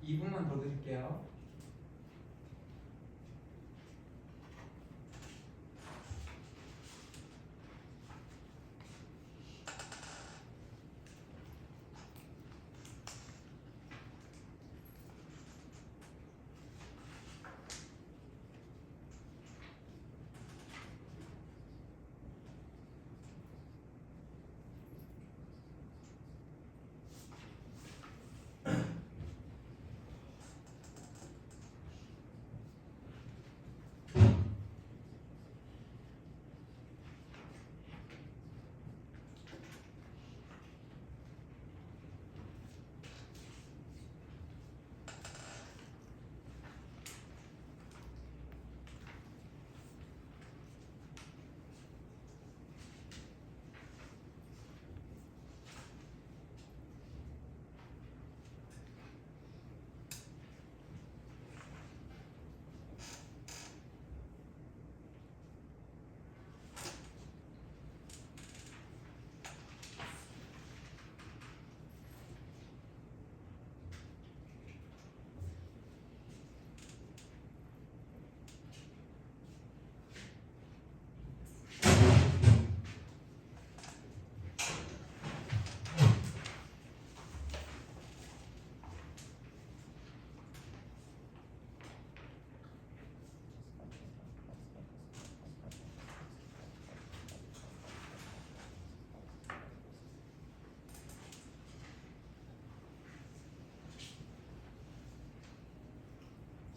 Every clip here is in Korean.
2분만 더 드릴게요.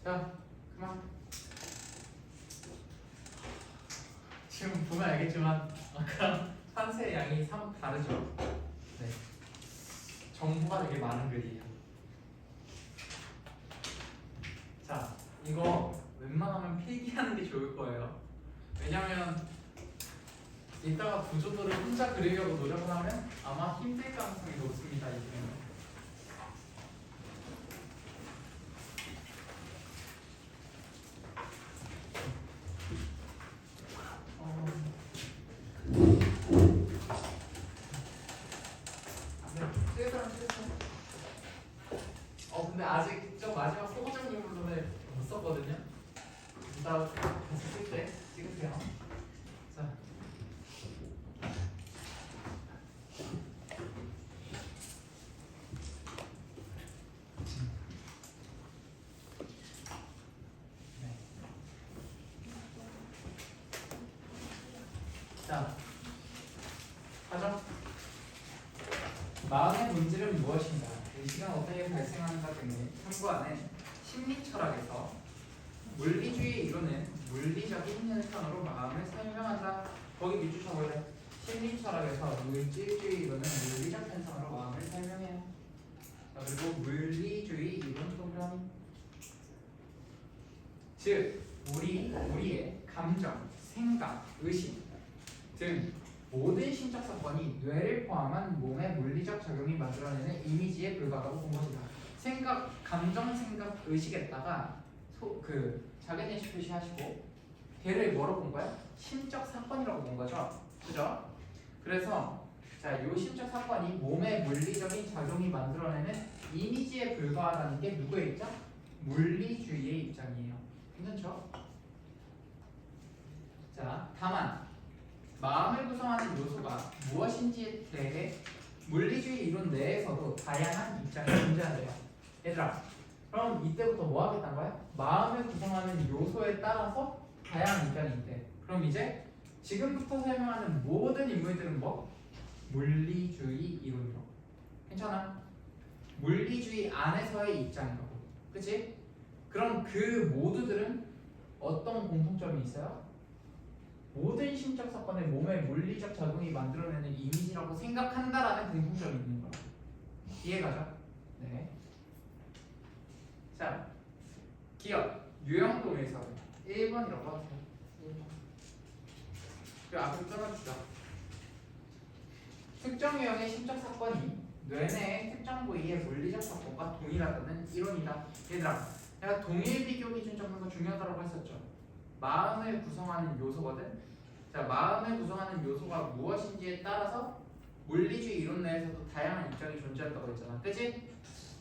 자, 그만. 지금 보면 알겠지만 아까 산세의 양이 사뭇 다르죠? 네. 정보가 되게 많은 글이에요. 자, 이거 웬만하면 필기하는 게 좋을 거예요. 왜냐면 이따가 구조도를 혼자 그리려고 노력을 하면 아마 힘들 가능성이 높습니다. 이게. 근데 아직 저 마지막 소고장 부분을 못 썼거든요. 이따 다시 쓸 때 찍으세요. 자. 네. 자, 가죠. 마음의 본질은 무엇인가? 의식은 어떻게 발생하는가 등을 탐구하는 심리철학에서 물리주의 이론은 물리적인 현상으로 마음을 설명한다. 거기 밑줄 쳐볼래? 심리철학에서 물질주의 이론은 물리적 현상으로 마음을 설명해요. 자, 그리고 물리주의 이론 프로그램, 즉 우리의 감정, 생각, 의식 등 모든 심적 사건이 뇌를 포함한 몸의 물리적 작용이 만들어내는 이미지에 불과하다고 본 것이다. 생각, 감정, 생각, 의식에다가 자기인식 표시하시고 걔를 뭐로 본 거야? 심적 사건이라고 본 거죠. 그죠? 그래서 자, 요 심적 사건이 몸의 물리적인 작용이 만들어내는 이미지에 불과하다는 게 누구의 입장? 물리주의의 입장이에요. 괜찮죠? 자, 다만 마음을 구성하는 요소가 무엇인지에 대해 물리주의 이론 내에서도 다양한 입장이 존재한대요. 얘들아, 그럼 이때부터 뭐 하겠다는 거야? 마음을 구성하는 요소에 따라서 다양한 입장이 있대. 그럼 이제 지금부터 설명하는 모든 인물들은 뭐? 물리주의 이론이라고. 괜찮아? 물리주의 안에서의 입장이라고. 그치? 그럼 그 모두들은 어떤 공통점이 있어요? 모든 심적 사건의 몸의 물리적 작용이 만들어내는 이미지라고 생각한다라는 공통점이 있는 거야. 이해가죠? 네. 자, 기억 유형동에서 1번이라고 하세요. 1번. 그 앞으로 써주죠. 특정 유형의 심적 사건이 뇌 내의 특정 부위의 물리적 사건과 동일하다는 이론이다. 얘들아, 내가 동일 비교 기준 적는 거 중요하다고 했었죠. 마음을 구성하는 요소거든. 자, 마음을 구성하는 요소가 무엇인지에 따라서 물리주의 이론 내에서도 다양한 입장이 존재한다고 했잖아. 그치?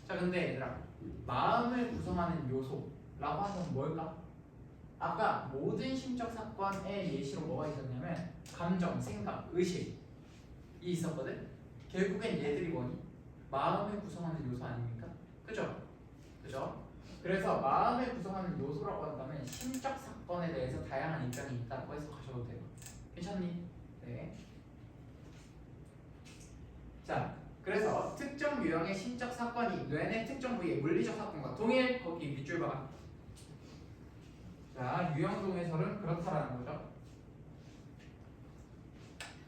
자, 근데 얘들아, 마음을 구성하는 요소라고 하면 뭘까? 아까 모든 심적 사건의 예시로 뭐가 있었냐면 감정, 생각, 의식이 있었거든. 결국엔 얘들이 뭐니? 마음을 구성하는 요소 아닙니까? 그죠? 그죠? 그래서 마음을 구성하는 요소라고 한다면 심적 사건에 대해서 다양한 입장이 있다고 해석하셔도 돼요. 괜찮니? 네. 자, 그래서 특정 유형의 심적 사건이 뇌내 특정 부위의 물리적 사건과 동일. 거기 밑줄 봐. 자, 유형 동의설은 그렇다라는 거죠.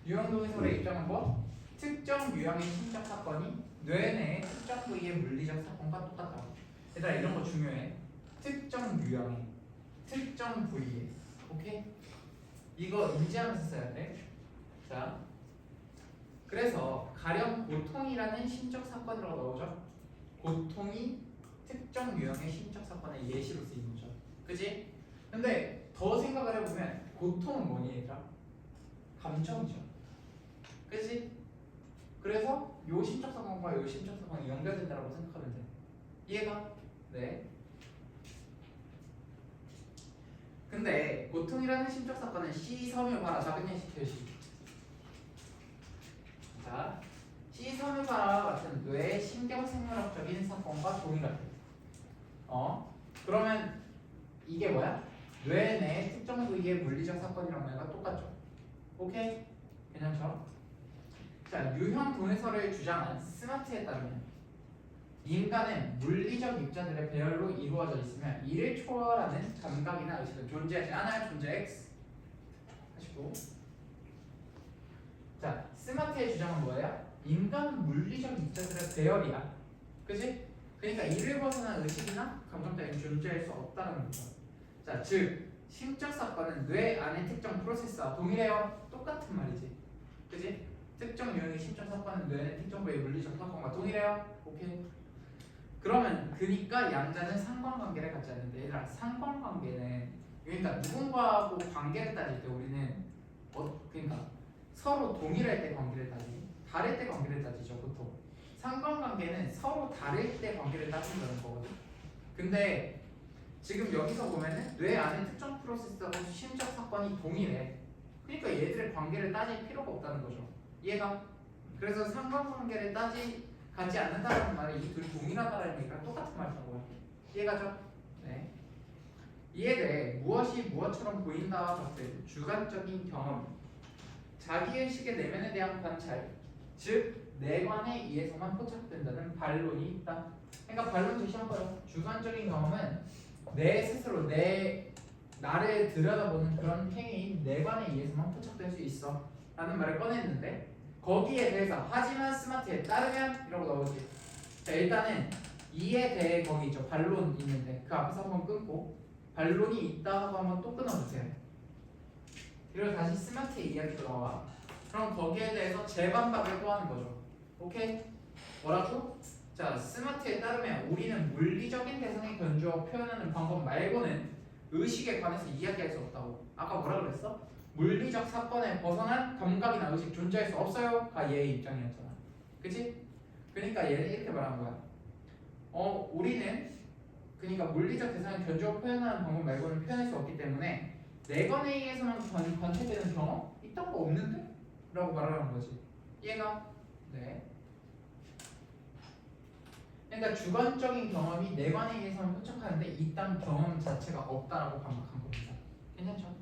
유형 동의설의 입장은 뭐? 특정 유형의 심적 사건이 뇌내의 특정 부위의 물리적 사건과 똑같다고. 얘들아 이런 거 중요해. 특정 유형의 특정 부위의. 오케이? 이거 인지하면서 써야 돼. 자, 그래서 가령 고통이라는 심적 사건이라고 나오죠. 고통이 특정 유형의 심적 사건의 예시로 쓰이는 거죠. 그지? 근데 더 생각을 해보면 고통은 뭐니 얘들아? 감정이죠. 그지? 그래서 요 심적 사건과 요 심적 사건이 연결된다고 생각하면 돼. 이해가? 네. 근데 고통이라는 심적 사건은 시섬유 봐라 작은 예시 표시. 자, 시섬유 봐라 같은 뇌 신경생물학적인 사건과 동일하다. 그러면 이게 뭐야? 뇌 내 특정 부위의 물리적 사건이랑 내가 똑같죠. 오케이? 괜찮죠? 자, 유형 동의설을 주장한 스마트에 따르면 인간은 물리적 입자들의 배열로 이루어져 있으며 이를 초월하는 감각이나 의식은 존재하지 않아요. 존재 X 하시고. 자, 스마트의 주장은 뭐예요? 인간은 물리적 입자들의 배열이야. 그치? 그러니까 이를 벗어난 의식이나 감정 따위는 존재할 수 없다는 거죠. 자, 즉 심적 사건은 뇌 안의 특정 프로세스와 동일해요. 똑같은 말이지. 그치? 특정 유형의 심적 사건은 뇌의 특정 부위의 물리적 사건과 동일해요. 오케이? 그러면 그니까 양자는 상관관계를 갖지 않는데 얘들아 상관관계는 그러니까 누군가하고 관계를 따질 때 우리는 그러니까 서로 동일할 때 관계를 따지지 다를 때 관계를 따지죠 보통. 상관관계는 서로 다를 때 관계를 따진다는 거거든. 근데 지금 여기서 보면은 뇌 안에 특정 프로세스하고 심적 사건이 동일해. 그러니까 얘들의 관계를 따질 필요가 없다는 거죠. 이해가? 그래서 상관관계를 가지 않는다는 말은 이 둘이 동일하다는 얘기가 똑같은 말이라고 해요. 이해가죠? 네. 이에 대해 무엇이 무엇처럼 보인다와 같은 주관적인 경험, 자기의식의 내면에 대한 관찰, 즉 내관에 의해서만 포착된다는 반론이 있다. 그러니까 반론 제시한 거예요. 주관적인 경험은 내 스스로 나를 들여다보는 그런 행위인 내관에 의해서만 포착될 수 있어 라는 말을 꺼냈는데 거기에 대해서 하지만 스마트에 따르면 이라고 나오지. 자, 일단은 이에 대해 거기 있죠. 반론 있는데 그 앞에서 한번 끊고 반론이 있다 하고 한번 또 끊어주세요. 그리고 다시 스마트의 이야기로 나와. 그럼 거기에 대해서 재반박을 또 하는 거죠. 오케이? 뭐라고? 자, 스마트에 따르면 우리는 물리적인 대상의 견주어 표현하는 방법 말고는 의식에 관해서 이야기할 수 없다고. 아까 뭐라 그랬어? 물리적 사건에 벗어난 감각이나 의식 존재할 수 없어요가 얘의 입장이었잖아. 그치? 그러니까 얘는 이렇게 말한 거야. 우리는 그러니까 물리적 대상의 견주어 표현하는 방법 말고는 표현할 수 없기 때문에 내관에 의해서만 관찰되는 경험? 이딴 거 없는데? 라고 말하는 거지. 이해가? 네. 그러니까 주관적인 경험이 내관에 의해서만 포착하는데 이딴 경험 자체가 없다라고 반박한 겁니다. 괜찮죠?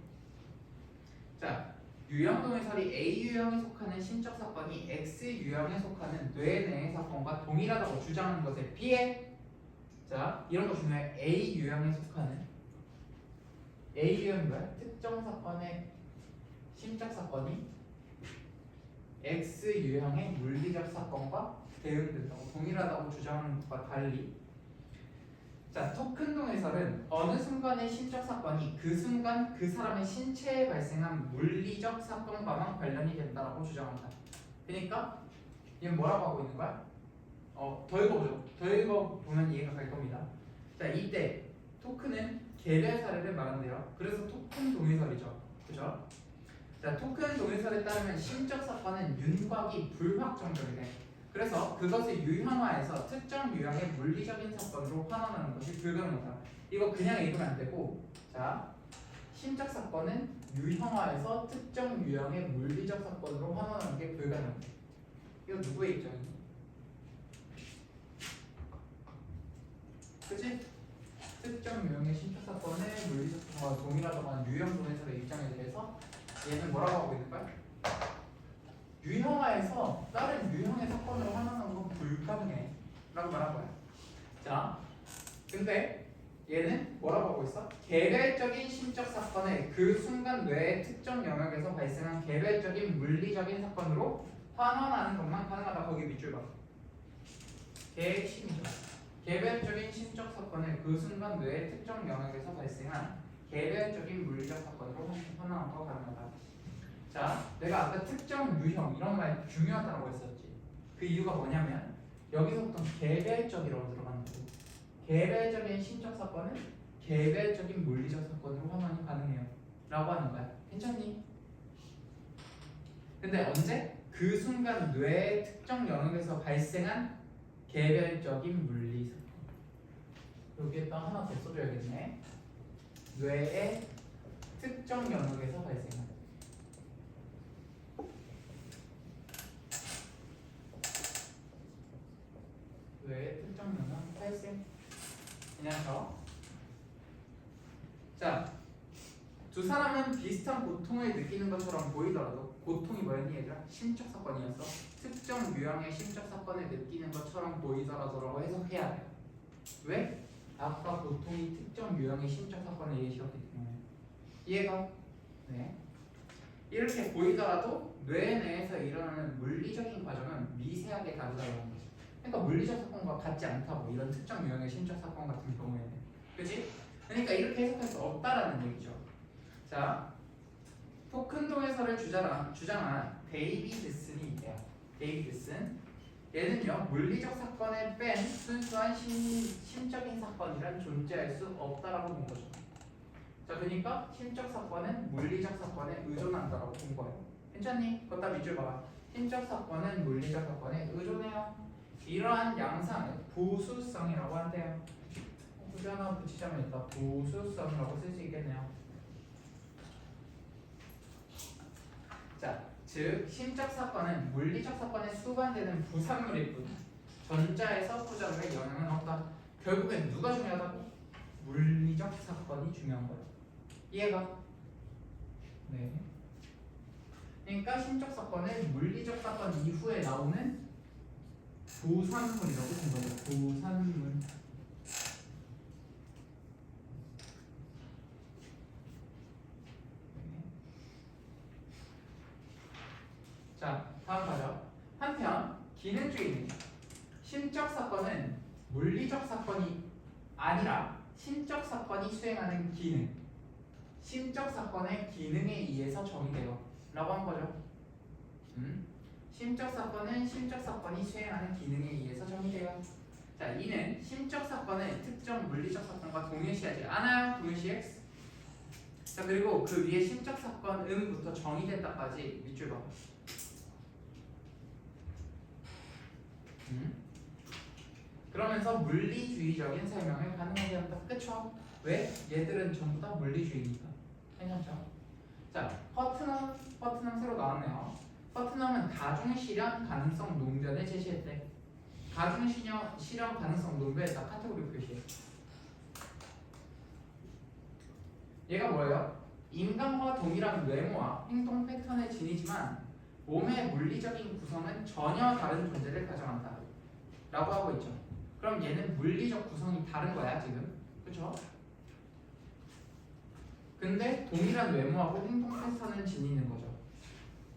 자, 유형 동의설이 A 유형에 속하는 심적 사건이 X 유형에 속하는 뇌 내의 사건과 동일하다고 주장하는 것에 비해, 자 이런 거 중요해. A 유형에 속하는 A 유형이 뭐야? 특정 사건의 심적 사건이 X 유형의 물리적 사건과 대응된다고 동일하다고 주장하는 것과 달리, 자 토큰 동의설은 어느 순간의 심적 사건이 그 순간 그 사람의 신체에 발생한 물리적 사건과만 관련이 된다라고 주장한다. 그러니까 이건 뭐라고 하고 있는 거야? 더 읽어보죠. 더 읽어보면 이해가 갈 겁니다. 자 이때 토큰은 개별 사례를 말한대요. 그래서 토큰 동의설이죠. 그죠? 자 토큰 동의설에 따르면 심적 사건은 윤곽이 불확정적이래. 그래서 그것을 유형화해서 특정 유형의 물리적인 사건으로 환원하는 것이 불가능하다. 이거 그냥 읽으면 안 되고, 자, 심적 사건은 유형화해서 특정 유형의 물리적 사건으로 환원하는 게 불가능하다. 이거 누구의 입장이니? 그치? 특정 유형의 심적 사건의 물리적 사건과 동일하다고 유형 동에서의 입장에 대해서 얘는 뭐라고 하고 있는 거야? 유형화해서 다른 유형의 사건으로 환원하는 건 불가능해 라고 말한 거야. 자, 근데 얘는 뭐라고 하고 있어? 개별적인 심적 사건을 그 순간 뇌의 특정 영역에서 발생한 개별적인 물리적인 사건으로 환원하는 것만 가능하다. 거기 밑줄 봐. 개심적. 개별적인 심적 사건을 그 순간 뇌의 특정 영역에서 발생한 개별적인 물리적 사건으로 환원하는 거 가능하다. 자, 내가 아까 특정 유형 이런 말 중요하다고 했었지. 그 이유가 뭐냐면 여기서부터 개별적이라고 들어가는 거고, 개별적인 심적 사건은 개별적인 물리적 사건으로 환원이 가능해요 라고 하는 거야. 괜찮니? 근데 언제? 그 순간 뇌의 특정 영역에서 발생한 개별적인 물리 사건. 여기에다 하나 더 써줘야겠네. 뇌의 특정 영역에서 발생한 뇌의 특정 영역 발생. 그냥서 자, 두 사람은 비슷한 고통을 느끼는 것처럼 보이더라도 고통이 뭐였니 얘들아? 심적 사건이었어. 특정 유형의 심적 사건을 느끼는 것처럼 보이더라도라고 해석해야 돼. 왜? 아까 고통이 특정 유형의 심적 사건을 예시했기 때문에. 이해가? 네. 이렇게 보이더라도 뇌 내에서 일어나는 물리적인 과정은 미세하게 다르다는 거지. 그러니까 물리적 사건과 같지 않다고, 이런 특정 유형의 심적 사건 같은 경우에는. 그치? 그러니까 이렇게 해석할 수 없다라는 얘기죠. 자, 포큰동 해설을 주장한 데이비드슨이 있대요. 데이비드슨. 얘는요, 물리적 사건을 뺀 순수한 심적인 사건이란 존재할 수 없다라고 본 거죠. 자, 그러니까 심적 사건은 물리적 사건에 의존한다라고 본 거예요. 괜찮니? 걷다 밑줄 봐봐. 심적 사건은 물리적 사건에 의존해요. 이러한 양상을 보수성이라고 한대요. 굳이 하나 붙이자면 일단 보수성이라고 쓸 수 있겠네요. 자, 즉 심적 사건은 물리적 사건에 수반되는 부산물일 뿐 전자에서 후자물의 영향은 없다. 결국엔 누가 중요하다고? 물리적 사건이 중요한 거예요. 이해가? 네. 그러니까 심적 사건은 물리적 사건 이후에 나오는 부산물이라고 본 거죠. 부산물. 자, 다음 가죠. 한편 기능주의는 심적 사건은 물리적 사건이 아니라 심적 사건이 수행하는 기능, 심적 사건의 기능에 의해서 정의돼요 라고 한 거죠. 심적 사건은 심적 사건이 수행하는 기능에 의해서 정의돼요. 자, 이는 심적 사건을 특정 물리적 사건과 동일시하지 않아요. 동일시 X. 자, 그리고 그 위에 심적 사건 음부터 정의됐다까지 밑줄 봐. 그러면서 물리주의적인 설명을 가능하게 한다. 그쵸? 왜? 얘들은 전부 다 물리주의니까. 괜찮죠? 자, 퍼트넘 새로 나왔네요. 퍼트넘은 가중실현 가능성 논변을 제시했대. 가중실현 가능성 논변에다 카테고리 표시해. 얘가 뭐예요? 인간과 동일한 외모와 행동 패턴을 지니지만 몸의 물리적인 구성은 전혀 다른 존재를 가정한다 라고 하고 있죠. 그럼 얘는 물리적 구성이 다른 거야 지금. 그쵸? 근데 동일한 외모하고 행동 패턴을 지니는 거죠.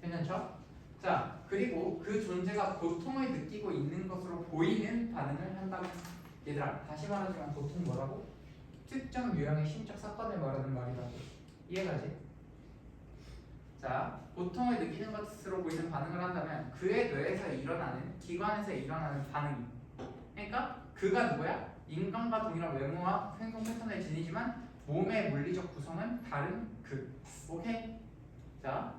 괜찮죠? 자, 그리고 그 존재가 고통을 느끼고 있는 것으로 보이는 반응을 한다면, 얘들아 다시 말하지만 고통 뭐라고? 특정 유형의 심적 사건을 말하는 말이라고. 이해가지? 자, 고통을 느끼는 것으로 보이는 반응을 한다면 그의 뇌에서 일어나는, 기관에서 일어나는 반응이, 그러니까 그가 누구야? 인간과 동일한 외모와 행동 패턴을 지니지만 몸의 물리적 구성은 다른 그. 오케이? 자,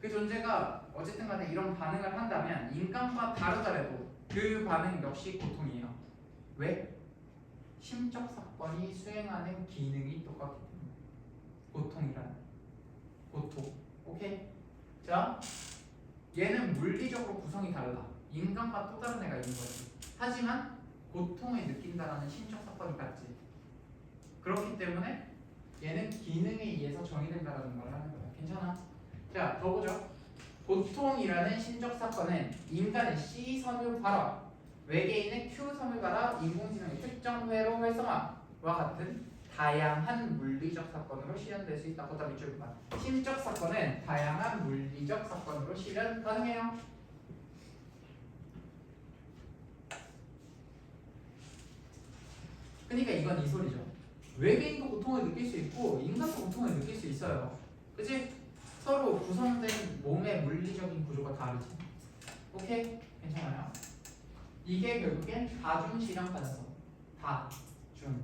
그 존재가 어쨌든 간에 이런 반응을 한다면 인간과 다르더라도 그 반응 역시 고통이에요. 왜? 심적 사건이 수행하는 기능이 똑같기 때문에. 고통이라는 고통. 오케이? 자, 얘는 물리적으로 구성이 달라. 인간과 또 다른 애가 있는 거지. 하지만 고통을 느낀다라는 심적 사건이 같지. 그렇기 때문에 얘는 기능에 의해서 정의된다라는 걸 하는 거야. 괜찮아? 자, 더 보죠. 고통이라는 심적 사건은 인간의 C 섬유발화, 외계인의 Q 섬유발화, 인공지능의 특정 회로 활성화와 같은 다양한 물리적 사건으로 실현될 수 있다. 보다 밑줄 봐. 심적 사건은 다양한 물리적 사건으로 실현 가능해요. 그러니까 이건 이 소리죠. 외계인도 고통을 느낄 수 있고 인간도 고통을 느낄 수 있어요. 그치? 서로 구성된 몸의 물리적인 구조가 다르지. 오케이? 괜찮아요? 이게 결국엔 다중 실현 가능성. 다중.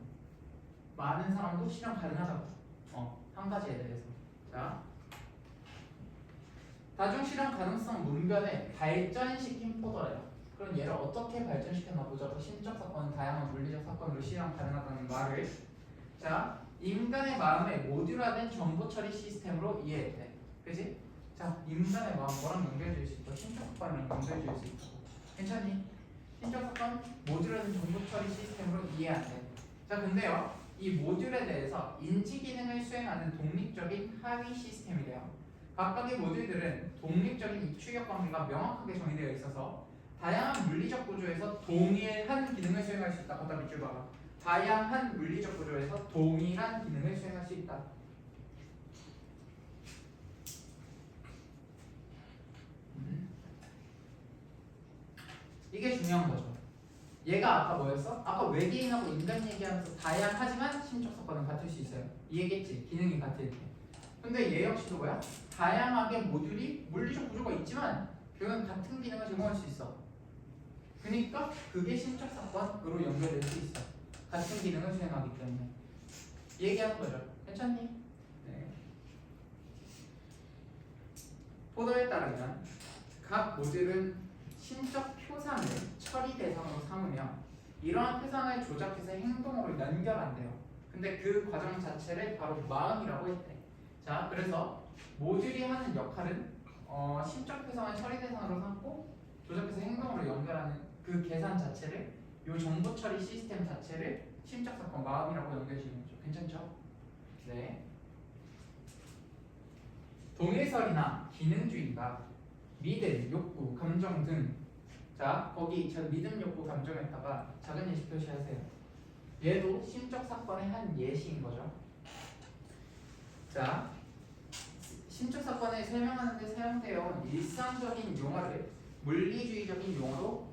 많은 사람도 실현 가능하다고. 한 가지에 대해서. 자, 다중 실현 가능성 문변에 발전시킨 포더래요. 그럼 얘를 어떻게 발전시켰나 보자고. 심적 사건은 다양한 물리적 사건으로 실현 가능하다는 말을. 자, 인간의 마음의 모듈화된 정보 처리 시스템으로 이해했대. 그지? 자, 인간의 마음 뭐랑 연결될 수 있고 심적 사건이랑 연결될 수 있고. 괜찮니? 심적 사건 모듈화된 정보 처리 시스템으로 이해한대. 자, 근데요, 이 모듈에 대해서 인지 기능을 수행하는 독립적인 하위 시스템이래요. 각각의 모듈들은 독립적인 이추격 관계가 명확하게 정의되어 있어서 다양한 물리적 구조에서 동일한 기능을 수행할 수 있다. 거기다 밑줄 봐봐. 다양한 물리적 구조에서 동일한 기능을 수행할 수 있다. 이게 중요한 거죠. 얘가 아까 뭐였어? 아까 외계인하고 인간 얘기하면서 다양하지만 심적 사건은 같을 수 있어요. 이 얘기했지. 기능이 같을 때. 근데 얘 역시도 뭐야? 다양하게 모듈이 물리적 구조가 있지만 결국은 같은 기능을 제공할 수 있어. 그러니까 그게 심적 사건으로 연결될 수 있어. 같은 기능을 수행하기 때문에. 얘기하는 거죠. 괜찮니? 네. 포도에 따르면 각 모듈은 심적 표상을 처리 대상으로 삼으며 이러한 표상을 조작해서 행동으로 연결한대요. 근데 그 과정 자체를 바로 마음이라고 했대. 자, 그래서 모듈이 하는 역할은 심적 표상을 처리 대상으로 삼고 조작해서 행동으로 연결하는 그 계산 자체를, 이 정보 처리 시스템 자체를 심적 사건 마음이라고 연결시키는 거죠. 괜찮죠? 네. 동일설이나 기능주의가 믿음, 욕구, 감정 등. 자, 거기 저 믿음, 욕구, 감정에다가 작은 예시 표시하세요. 얘도 심적 사건의 한 예시인 거죠. 자, 심적 사건을 설명하는 데 사용되어 일상적인 용어를 물리주의적인 용어로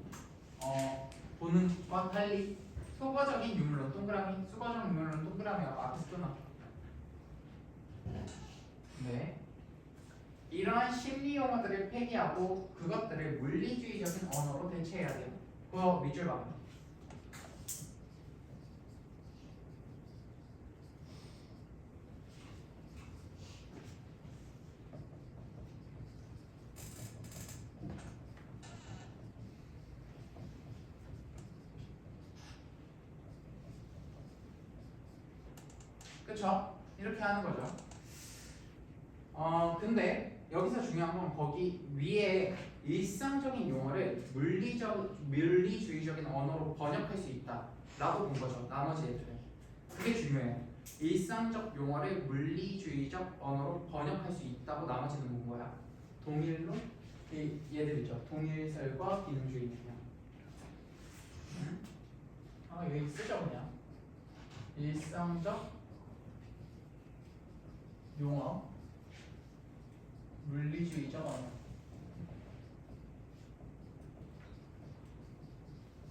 보는 것과 달리 소거적인 유물론 동그라미, 수거적 유물론 동그라미하고 앞에서 끊어. 네. 이러한 심리 용어들을 폐기하고 그것들을 물리주의적인 언어로 대체해야 돼요. 그거 밑줄 봐. 그쵸? 이렇게 하는 거죠. 근데 여기서 중요한 건 거기 위에 일상적인 용어를 물리주의적인 언어로 번역할 수 있다 라고 본 거죠. 나머지 애들은. 그게 중요해요. 일상적 용어를 물리주의적 언어로 번역할 수 있다고 나머지는 본 거야. 동일로 얘들이죠. 동일설과 기능주의 그냥. 여기 쓰죠 그냥. 일상적 용어 물리주의적 언어.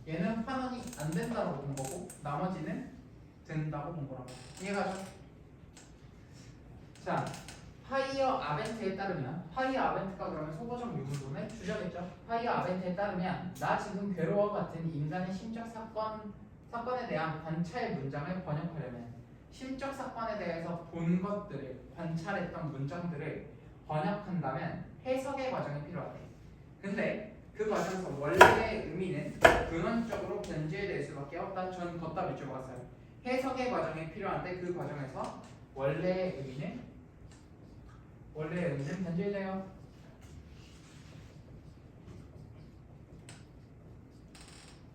얘는 환원이 안 된다고 본 거고 나머지는 된다고 본 거라고. 이해가죠? 자, 파이어 아벤트에 따르면, 파이어 아벤트가 그러면 소거적 유물론의 주제겠죠. 파이어 아벤트에 따르면 나 지금 괴로워 같은 인간의 심적 사건에 대한 관찰 문장을 번역하려면 심적 사건에 대해서 본 것들을, 관찰했던 문장들을 번역한다면 해석의 과정이 필요하대. 근데 그 과정에서 원래의 의미는 근원적으로 변질될 수밖에 없다. 전 걷다 밑줄 봤어요. 해석의 과정이 필요한데 그 과정에서 원래의 의미는 변질돼요.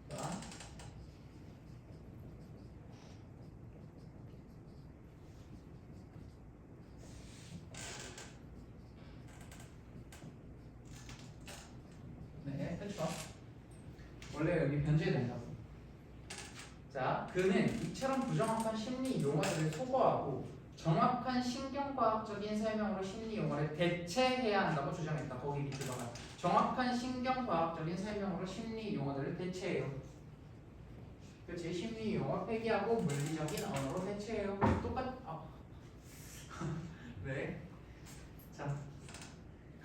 자, 네, 그렇죠. 원래의 의미 변질된다고. 자, 그는 이처럼 부정확한 심리 용어들을 소거하고 정확한 신경과학적인 설명으로 심리 용어를 대체해야 한다고 주장했다. 거기 밑에다가 정확한 신경과학적인 설명으로 심리 용어들을 대체해요. 그렇지? 심리 용어 폐기하고 물리적인 언어로 대체해요. 네. 자,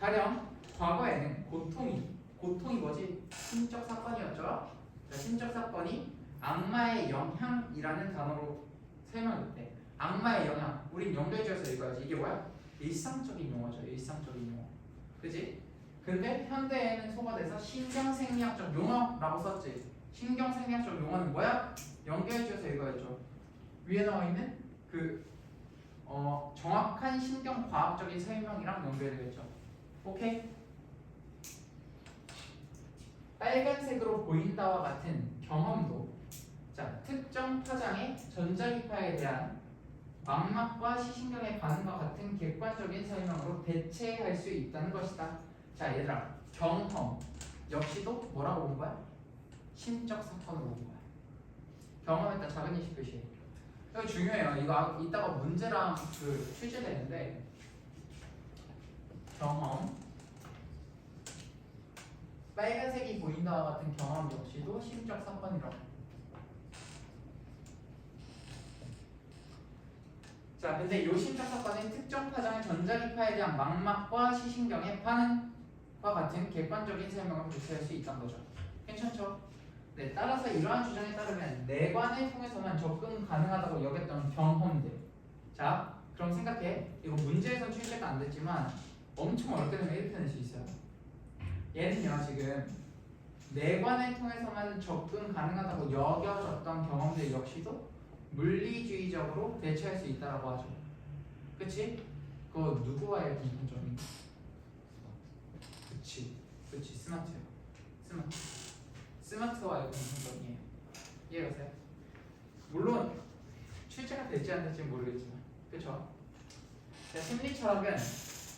가령 과거에는 고통이 뭐지? 심적 사건이었죠. 자, 심적 사건이 악마의 영향이라는 단어로 설명했대. 악마의 영향. 우린 연결지어서 읽어야지. 이게 뭐야? 일상적인 용어죠. 일상적인 용어. 그지? 근데 현대에는 소거돼서 신경생리학적 용어라고 썼지. 신경생리학적 용어는 뭐야? 연결지어서 읽어야죠. 위에 나와 있는 정확한 신경과학적인 설명이랑 연결되겠죠. 오케이? 빨간색으로 보인다와 같은 경험도 자, 특정 파장의 전자기파에 대한 망막과 시신경의 반응과 같은 객관적인 설명으로 대체할 수 있다는 것이다. 자, 얘들아, 경험 역시도 뭐라고 본 거야? 심적 사건으로 본 거야. 경험했다 작은 이식 표시. 이거 중요해요. 이거 이따가 문제랑 출제되는데 경험 빨간색이 보인다와 같은 경험 역시도 심적 사건이라고. 자, 근데 이 심적 사건은 특정 파장의 전자기파에 대한 망막과 시신경의 반응과 같은 객관적인 설명을 대체할 수 있다는 거죠. 괜찮죠? 네, 따라서 이러한 주장에 따르면 내관을 통해서만 접근 가능하다고 여겼던 경험들. 자, 그럼 생각해. 이거 문제에서 출제가 안 됐지만 엄청 어렵게 되면 이렇게 낼 수 있어요. 얘는요, 지금 내관을 통해서만 접근 가능하다고 여겨졌던 경험들 역시도 물리주의적으로 대체할 수 있다라고 하죠. 그치? 그거 누구와의 공통점인가? 그치 스마트요. 스마트와의 공통점이에요. 이해가세요? 물론 출제가 될지 안 될지 모르겠지만 그쵸? 자, 심리철학은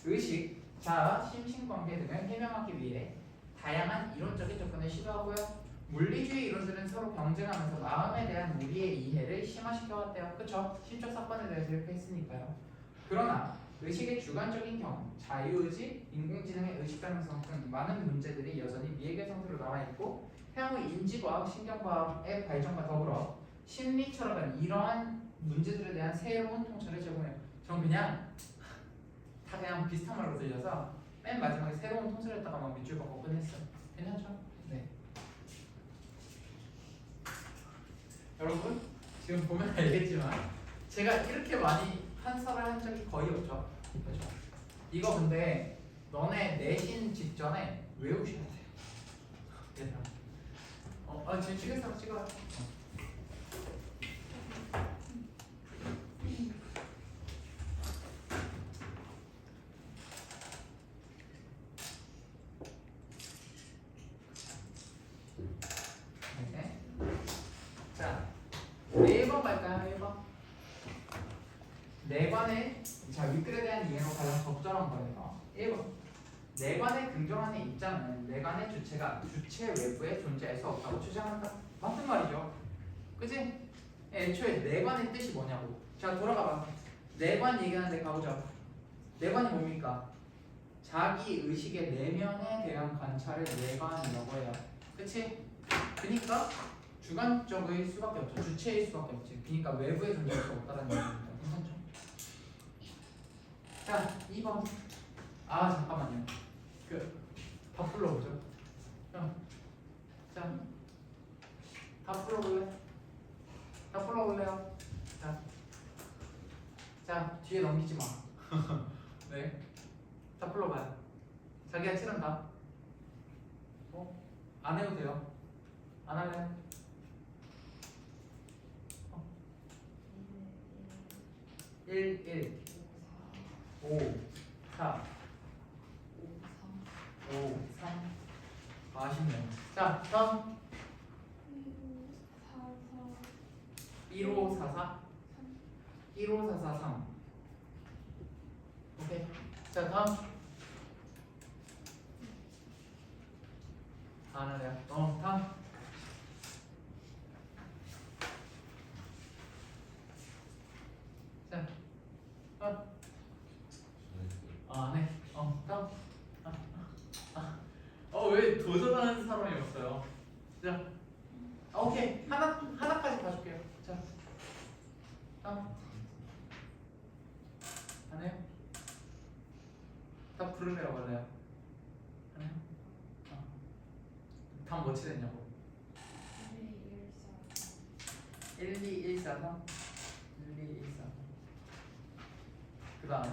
의식, 자아, 심신관계 등을 해명하기 위해 다양한 이론적인 접근을 시도하고요. 물리주의 이론들은 서로 경쟁하면서 마음에 대한 우리의 이해를 심화시켜왔대요. 그쵸? 심적 사건에 대해서 이렇게 했으니까요. 그러나 의식의 주관적인 경험, 자유의지, 인공지능의 의식 가능성 등 많은 문제들이 여전히 미해결 상태로 남아있고 향후 인지과학, 신경과학의 발전과 더불어 심리철학은 이러한 문제들에 대한 새로운 통찰을 제공해요. 전 그냥 다 그냥 비슷한 말로 들려서 맨 마지막에 새로운 통찰했다가 막 밑줄 긋고 끝냈어요. 괜찮죠? 네. 여러분 지금 보면 알겠지만 제가 이렇게 많이 한설을 한 적이 거의 없죠. 그렇죠? 이거 근데 너네 내신 직전에 외우셔야 돼요. 얘들아. 지금 찍겠어 찍어요. 네. 자, 1번 갈까요? 1번. 내관의 윗글에 대한 이해로 가장 적절한 거예요. 1번. 내관의 긍정하는 입장은 내관의 주체가 주체 외부에 존재할 수 없다고 주장한다. 맞는 말이죠. 그치? 애초에 내관의 뜻이 뭐냐고. 자, 돌아가봐. 내관 얘기하는데 가보자. 내관이 뭡니까? 자기 의식의 내면에 대한 관찰을 내관이라고 해요. 그치? 그니까 주관적일 수밖에 없죠. 주체일 수밖에 없지. 그니까 외부에 존재할 수 없다는 얘기입니다. 괜찮죠? 자, 2번. 잠깐만요. 다 불러보죠. 자, 다 불러볼래? 다 불러볼래요? 자, 뒤에 넘기지 마. 네. 다 안 해도 돼요. 안 할래요? 1, 1, 5, 4, 5, 3. 아쉽네요. 자, 다음 1544, 15443. 오케이. 자, 다음 안 할래요. 다음. 자, 다음. 아, 네. 다음. 왜 도전하는 사람이 없어요? 자, 오케이. 하나까지 봐줄게요. 자, 다음. 안 해요? 다 부르려고 할래요? 안 해요? 다음 뭐 치랬냐고? 12143. 12143. 그 다음에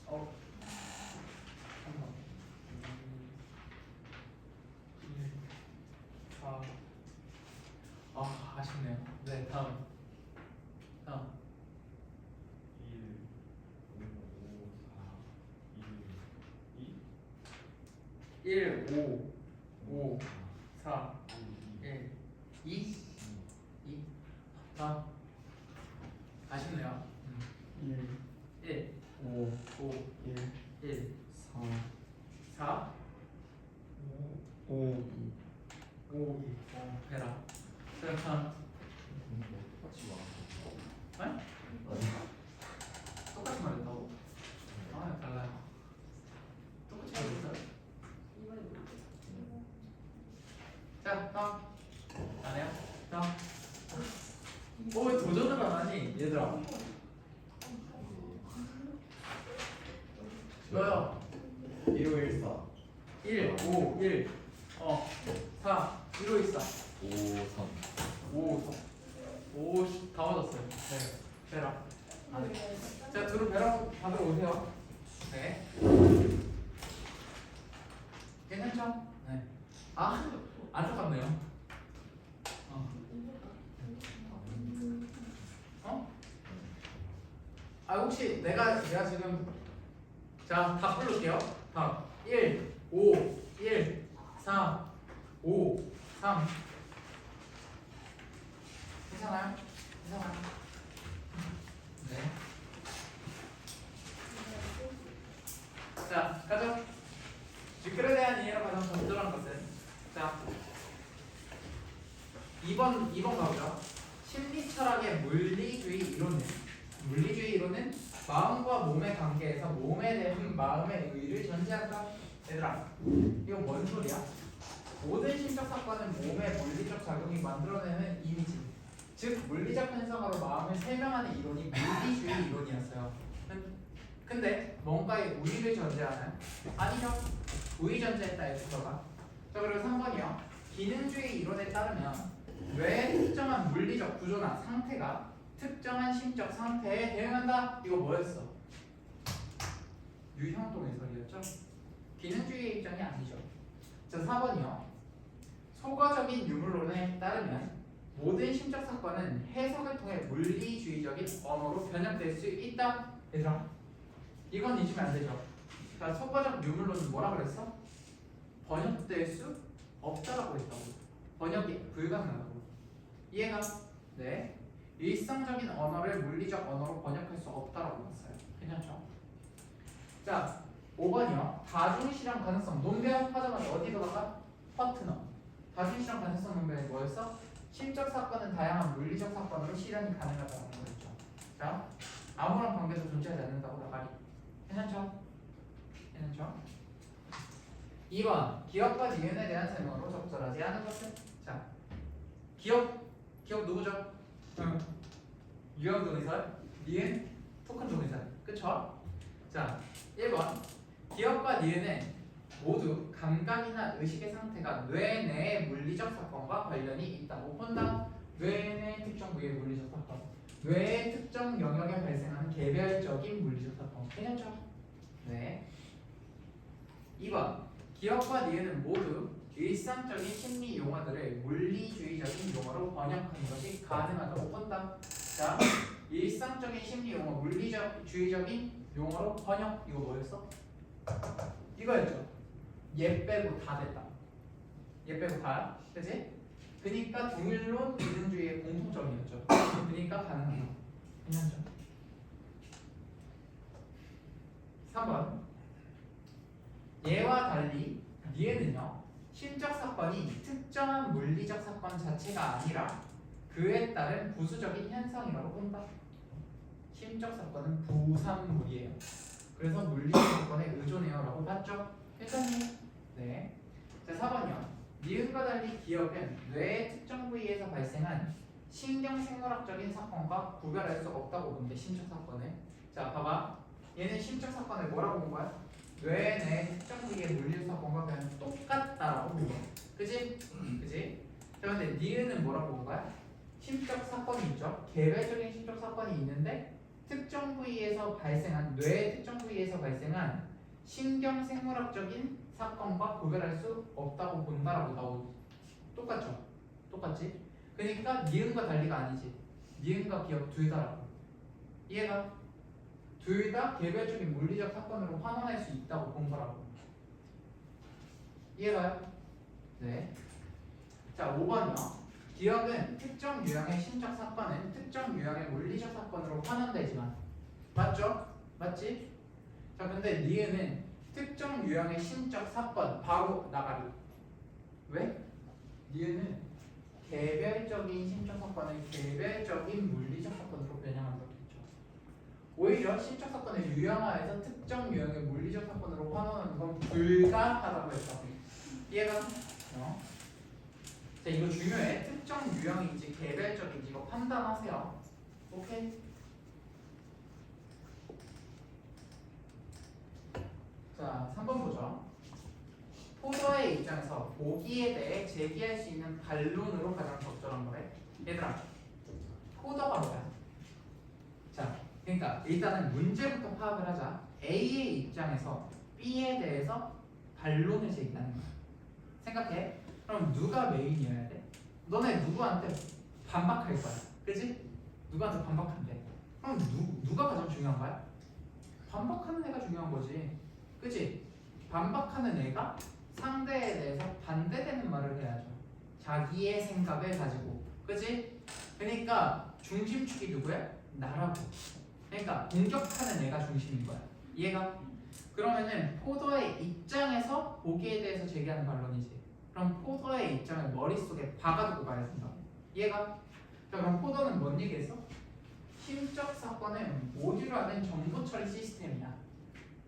3번 1, 4. 아쉽네요. 네, 다음 1, 5, 5, 4, 1, 2, 2. 다음 아쉽네요. 1, 5, 5, 1, 1, 4, 4, 5, 5, 2. 해라. 다음 똑같이 와. 네? 똑같이 말했다고? 달라요. 똑같이 말했어요? 자, 다음. 안 해요? 다음. 왜 도전을 안 하니? 얘들아. 너요. 1514, 1, 5, 1, 4, 1, 5, 4, 5, 3. 5, 5, 다 맞았어요. 네, 베라. 안 해. 자, 둘은 베라 받으러 오세요. 네. 괜찮죠? 네. 안타깝네요. 혹시 내가 지금 자, 다 부를게요. 다음 1, 5, 1, 4, 5, 3. 괜찮아요? 괜찮아요? 네. 자, 가죠. 미끌에 대한 이해로 가장 적절한 것은 자 2번 가보죠. 심리 철학의 물리주의 이론은 마음과 몸의 관계에서 몸에 대한 마음의 의를 전제한다. 얘들아, 이건 뭔 소리야? 모든 심적 사건은 몸의 물리적 작용이 만들어내는 이미지, 즉 물리적 현상으로 마음을 설명하는 이론이 물리주의 이론이었어요. 근데 뭔가의 우위를 전제하나요? 아니죠. 우위 전제했다 F가. 자, 그리고 3번이요. 기능주의 이론에 따르면 뇌의 특정한 물리적 구조나 상태가 특정한 심적 상태에 대응한다. 이거 뭐였어? 유형동의 설이었죠? 기능주의 입장이 아니죠. 자, 4번이요. 소과적인 유물론에 따르면 모든 심적 사건은 해석을 통해 물리주의적인 언어로 변형될 수 있다. 얘들아, 이건 잊으면 안 되죠. 자, 소과적 유물론은 뭐라 그랬어? 번역될 수 없다라고 했다고. 번역이 불가능하다고. 이해가? 네. 일상적인 언어를 물리적 언어로 번역할 수 없다라고 봤어요. 괜찮죠? 자, 5번이요. 다중실현 가능성 논변 하자마자 어디 들어가? 파트너. 다중실현 가능성 논변이 뭐였어? 심적 사건은 다양한 물리적 사건으로 실현이 가능하다는 거였죠. 자, 아무런 관계도 존재하지 않는다고 나가리. 괜찮죠? 괜찮죠? 2번 기업과 니은에 대한 설명으로 적절하지 않은 것은? 자, 기업 누구죠? 유형 동의설, 니은 토큰 동의설. 그쵸? 자, 1번 기업과 니은은 모두 감각이나 의식의 상태가 뇌 내의 물리적 사건과 관련이 있다고 본다. 뇌 내 특정 부위의 물리적 사건, 뇌의 특정 영역에 발생하는 개별적인 물리적 사건. 괜찮죠? 네. 2번 기업과 니은은 모두 일상적인 심리 용어들을 물리주의적인 용어로 번역하는 것이 가능하다고 본다. 자, 일상적인 심리 용어, 물리주의적인 용어로 번역. 이거 뭐였어? 이거였죠. 얘 빼고 다 됐다. 얘 빼고 다, 그치? 그니까 동일론 기능주의의 공통점이었죠. 그니까 가능하다. 괜찮죠? 3번. 얘와 달리 니에는요, 심적 사건이 특정한 물리적 사건 자체가 아니라 그에 따른 부수적인 현상이라고 본다. 심적 사건은 부산물이에요. 그래서 물리적 사건에 의존해요라고 봤죠? 회장님. 네. 자, 4번이요. 니은과 달리 기억은 뇌의 특정 부위에서 발생한 신경생물학적인 사건과 구별할 수 없다고 본대. 심적 사건을. 자, 봐봐. 얘는 심적 사건을 뭐라고 본 거야? 뇌 내 특정 부위의 물리적 사건과 그냥 똑같다라고 본 거야. 그지? 그지? 자, 근데 니은은 뭐라고 본 거야? 심적 사건이 있죠. 개별적인 심적 사건이 있는데 특정 부위에서 발생한 뇌의 특정 부위에서 발생한 신경생물학적인 사건과 구별할 수 없다고 본다라고 나오고 똑같죠? 똑같지? 그러니까 니은과 달리가 아니지. 니은과 기억 둘 다라고. 이해가? 둘 다 개별적인 물리적 사건으로 환원할 수 있다고 본 거라고. 이해가요? 네. 자, 5번이요. 기억은 특정 유형의 심적 사건은 특정 유형의 물리적 사건으로 환원되지만, 맞죠? 맞지? 자, 근데 니은은 특정 유형의 심적 사건 바로 나가리. 왜? 니은은 개별적인 심적 사건을 개별적인 물리적 사건으로 변형한다고 했죠. 오히려 심적 사건을 유형화해서 특정 유형의 물리적 사건으로 환원하는 건 불가하다고 했다. 이해가? 자, 이거 중요해. 특정 유형인지 개별적인지 이거 판단하세요. 오케이? 자, 3번 보죠. 포도의 입장에서 보기에 대해 제기할 수 있는 반론으로 가장 적절한 거래. 얘들아, 포도가 뭐야? 자, 그러니까 일단은 문제부터 파악을 하자. A의 입장에서 B에 대해서 반론을 제기하는 거야. 생각해. 그럼 누가 메인이어야 돼? 너네 누구한테 반박할 거야. 그지? 누구한테 반박한대. 그럼 누가 가장 중요한 거야? 반박하는 애가 중요한 거지. 그지? 반박하는 애가 상대에 대해서 반대되는 말을 해야죠. 자기의 생각을 가지고. 그지? 그러니까 중심축이 누구야? 나라고. 그러니까 공격하는 애가 중심인 거야. 이해가? 그러면은 포도의 입장에서 보기에 대해서 제기하는 반론이지. 그럼 포도의 입장을 머릿속에 박아두고 가야 된다. 이해가? 자, 그럼 포도는 뭔 얘기했어? 심적 사건은 모듈화된 정보 처리 시스템이야.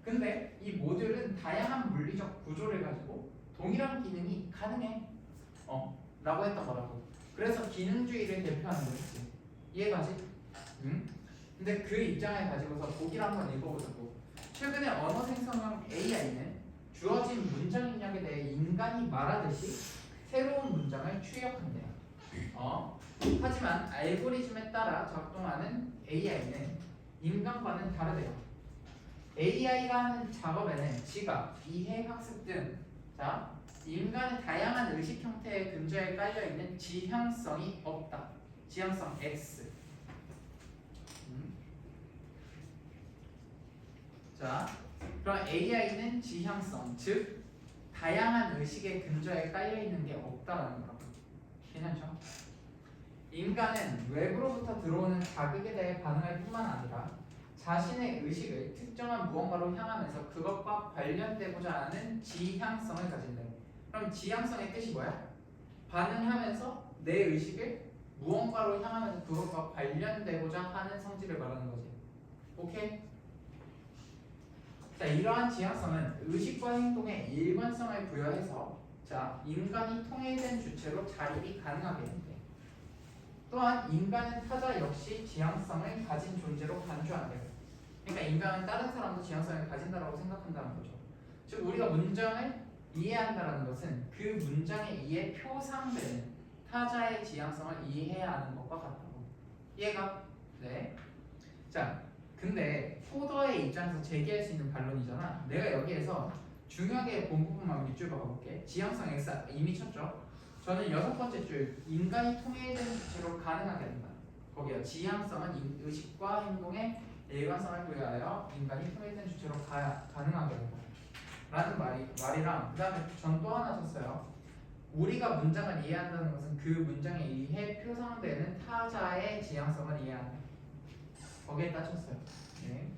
근데 이 모듈은 다양한 물리적 구조를 가지고 동일한 기능이 가능해. 라고 했던 거라고. 그래서 기능주의를 대표하는 거겠지. 이해가지? 응? 근데 그 입장을 가지고서 보기를 한번 읽어보자고. 최근에 언어 생성형 AI는 주어진 문장 입력에 대해 인간이 말하듯이 새로운 문장을 출력한대요. 하지만 알고리즘에 따라 작동하는 AI는 인간과는 다르대요. AI가 하는 작업에는 지각, 이해, 학습 등 자, 인간의 다양한 의식 형태의 근저에 깔려있는 지향성이 없다. 지향성 X. 자, 그럼 AI는 지향성, 즉 다양한 의식의 근저에 깔려있는 게 없다라는 거라고. 괜찮죠? 인간은 외부로부터 들어오는 자극에 대해 반응할 뿐만 아니라 자신의 의식을 특정한 무언가로 향하면서 그것과 관련되고자 하는 지향성을 가진다. 그럼 지향성의 뜻이 뭐야? 반응하면서 내 의식을 무언가로 향하면서 그것과 관련되고자 하는 성질을 말하는 거지. 오케이? 자, 이러한 지향성은 의식과 행동에 일관성을 부여해서 자, 인간이 통일된 주체로 자립이 가능하게 된대. 또한 인간은 타자 역시 지향성을 가진 존재로 간주한대요. 그러니까 인간은 다른 사람도 지향성을 가진다라고 생각한다는 거죠. 즉 우리가 문장을 이해한다는 것은 그 문장에 의해 표상되는 타자의 지향성을 이해해야 하는 것과 같다고. 이해가? 네. 자, 근데 포더의 입장에서 제기할 수 있는 반론이잖아. 내가 여기에서 중요하게 본 부분만 밑줄 박아볼게. 지향성 X 이미 쳤죠. 저는 6번째 줄 인간이 통일된 주체로 가능하게 된다. 거기요. 지향성은 의식과 행동의 일관성을 부여하여 인간이 통일된 주체로 가능하게 된다. 라는 말이랑 그 다음에 전 또 하나 쳤어요. 우리가 문장을 이해한다는 것은 그 문장에 의해 표상되는 타자의 지향성을 이해한다. 거기에 따졌어요. 네.